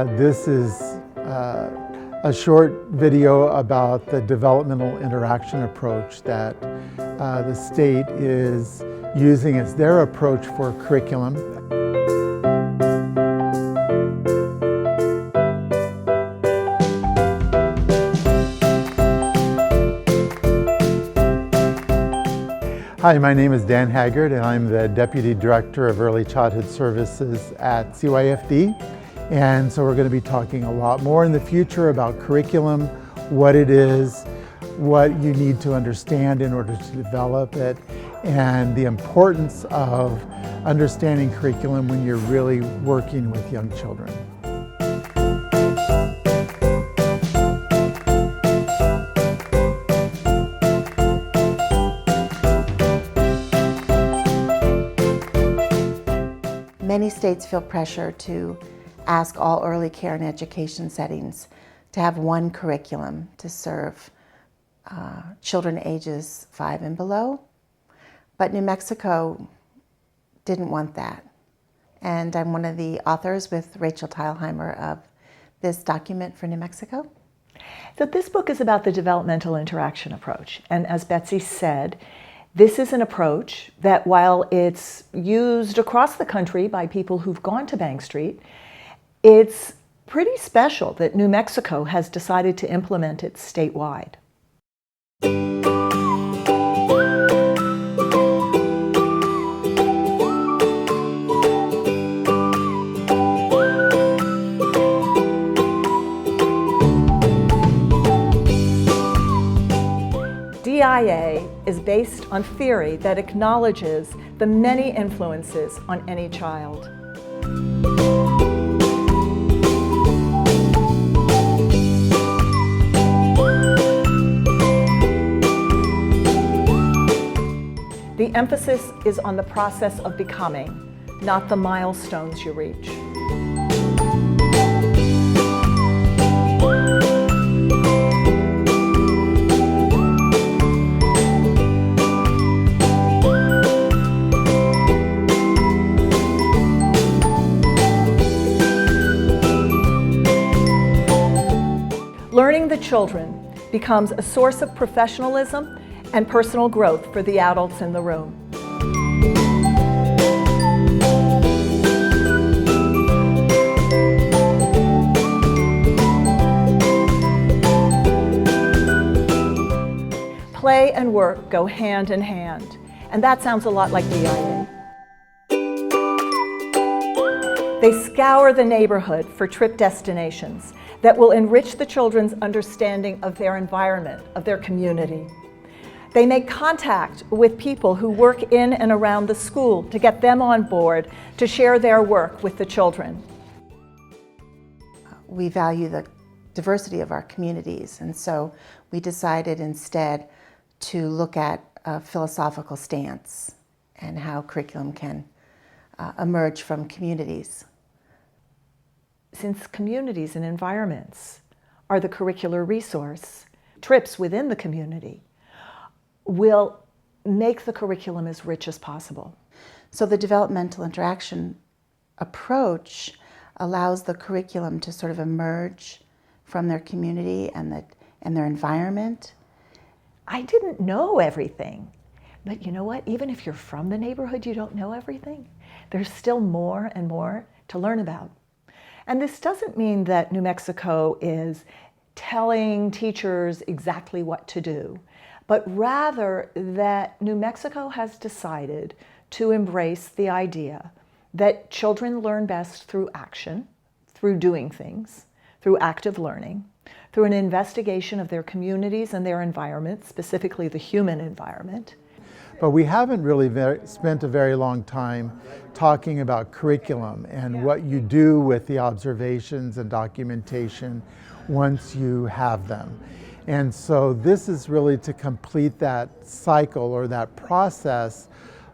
This is a short video about the developmental interaction approach that the state is using as their approach for curriculum. Hi, my name is Dan Haggard and I'm the Deputy Director of Early Childhood Services at CYFD. And so we're going to be talking a lot more in the future about curriculum, what it is, what you need to understand in order to develop it, and the importance of understanding curriculum when you're really working with young children. Many states feel pressure to ask all early care and education settings to have one curriculum to serve children ages 5 and below. But New Mexico didn't want that. And I'm one of the authors with Rachel Teilheimer of this document for New Mexico. So this book is about the developmental interaction approach. And as Betsy said, this is an approach that, while it's used across the country by people who've gone to Bank Street, it's pretty special that New Mexico has decided to implement it statewide. DIA is based on theory that acknowledges the many influences on any child. The emphasis is on the process of becoming, not the milestones you reach. Learning the children becomes a source of professionalism and personal growth for the adults in the room. Play and work go hand in hand, and that sounds a lot like DIA. They scour the neighborhood for trip destinations that will enrich the children's understanding of their environment, of their community. They make contact with people who work in and around the school to get them on board to share their work with the children. We value the diversity of our communities, and so we decided instead to look at a philosophical stance and how curriculum can emerge from communities. Since communities and environments are the curricular resource, trips within the community will make the curriculum as rich as possible. So the developmental interaction approach allows the curriculum to sort of emerge from their community and their environment. I didn't know everything, but you know what? Even if you're from the neighborhood, you don't know everything. There's still more and more to learn about. And this doesn't mean that New Mexico is telling teachers exactly what to do, but rather that New Mexico has decided to embrace the idea that children learn best through action, through doing things, through active learning, through an investigation of their communities and their environment, specifically the human environment. But we haven't really spent a very long time talking about curriculum and what you do with the observations and documentation once you have them. And so this is really to complete that cycle or that process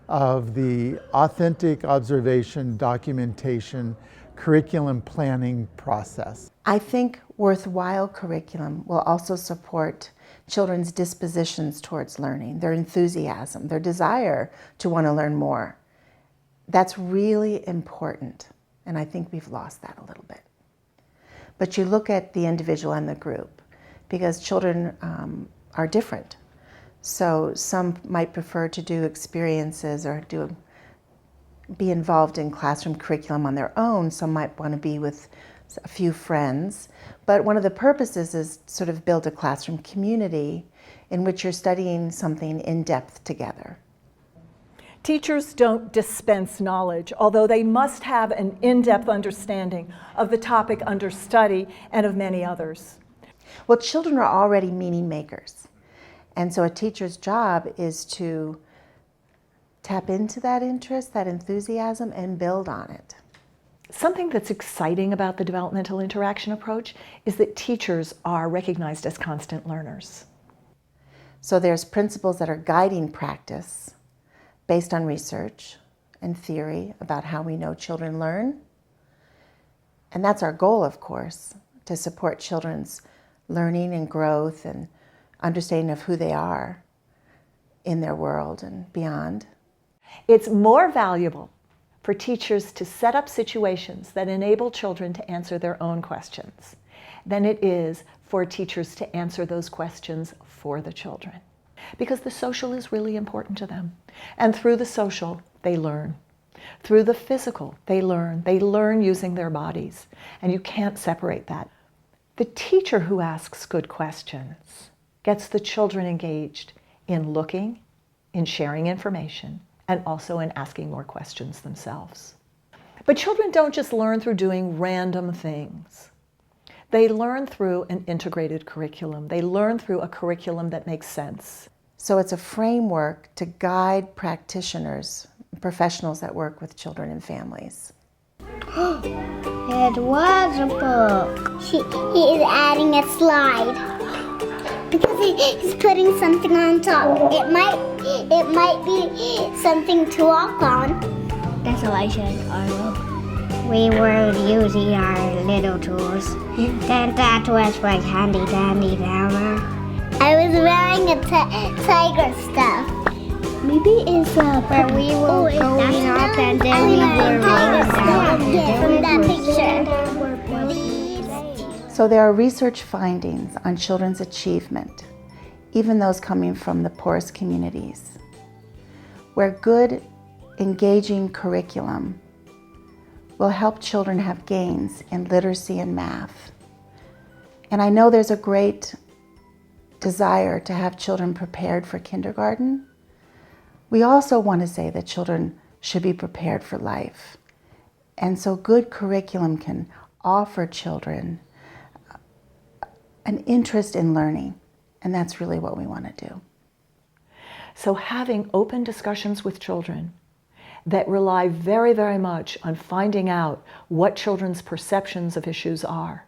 of the authentic observation, documentation, curriculum planning process. I think worthwhile curriculum will also support children's dispositions towards learning, their enthusiasm, their desire to want to learn more. That's really important, and I think we've lost that a little bit. but you look at the individual and the group, because children are different. So some might prefer to do experiences or be involved in classroom curriculum on their own. Some might want to be with a few friends. But one of the purposes is sort of build a classroom community in which you're studying something in depth together. Teachers don't dispense knowledge, although they must have an in-depth understanding of the topic under study and of many others. Well, children are already meaning makers. And so a teacher's job is to tap into that interest, that enthusiasm, and build on it. Something that's exciting about the developmental interaction approach is that teachers are recognized as constant learners. So there's principles that are guiding practice based on research and theory about how we know children learn. And that's our goal, of course, to support children's learning and growth and understanding of who they are in their world and beyond. It's more valuable for teachers to set up situations that enable children to answer their own questions than it is for teachers to answer those questions for the children. Because the social is really important to them. And through the social, they learn. Through the physical, they learn. They learn using their bodies. And you can't separate that. The teacher who asks good questions gets the children engaged in looking, in sharing information, and also in asking more questions themselves. But children don't just learn through doing random things. They learn through an integrated curriculum. They learn through a curriculum that makes sense. So it's a framework to guide practitioners, professionals that work with children and families. It was a book. He is adding a slide because he's putting something on top. It might be something to walk on. That's all I said, Arlo. We were using our little tools. That was like handy dandy down there. I was wearing a tiger stuff. Maybe it's where we were going up and then we were rolling down. From that picture. So there are research findings on children's achievement, even those coming from the poorest communities, where good, engaging curriculum will help children have gains in literacy and math. And I know there's a great desire to have children prepared for kindergarten. We also want to say that children should be prepared for life. And so good curriculum can offer children an interest in learning. And that's really what we want to do. So having open discussions with children that rely very, very much on finding out what children's perceptions of issues are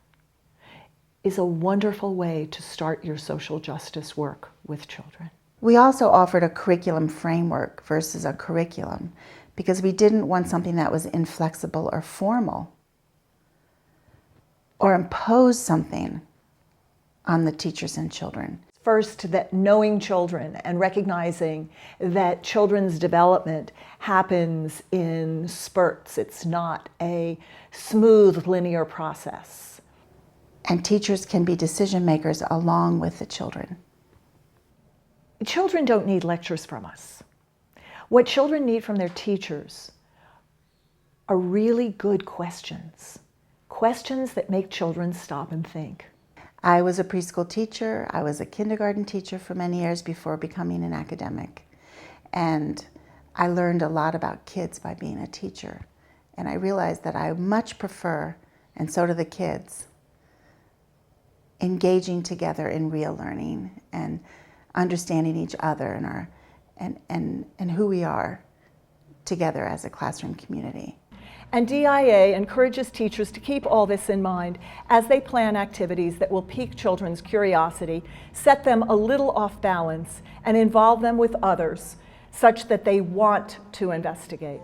is a wonderful way to start your social justice work with children. We also offered a curriculum framework versus a curriculum because we didn't want something that was inflexible or formal or impose something on the teachers and children. First, that knowing children and recognizing that children's development happens in spurts. It's not a smooth, linear process. And teachers can be decision makers along with the children. Children don't need lectures from us. What children need from their teachers are really good questions. Questions that make children stop and think. I was a preschool teacher. I was a kindergarten teacher for many years before becoming an academic. And I learned a lot about kids by being a teacher. And I realized that I much prefer, and so do the kids, engaging together in real learning and understanding each other and who we are together as a classroom community. And DIA encourages teachers to keep all this in mind as they plan activities that will pique children's curiosity, set them a little off balance, and involve them with others such that they want to investigate.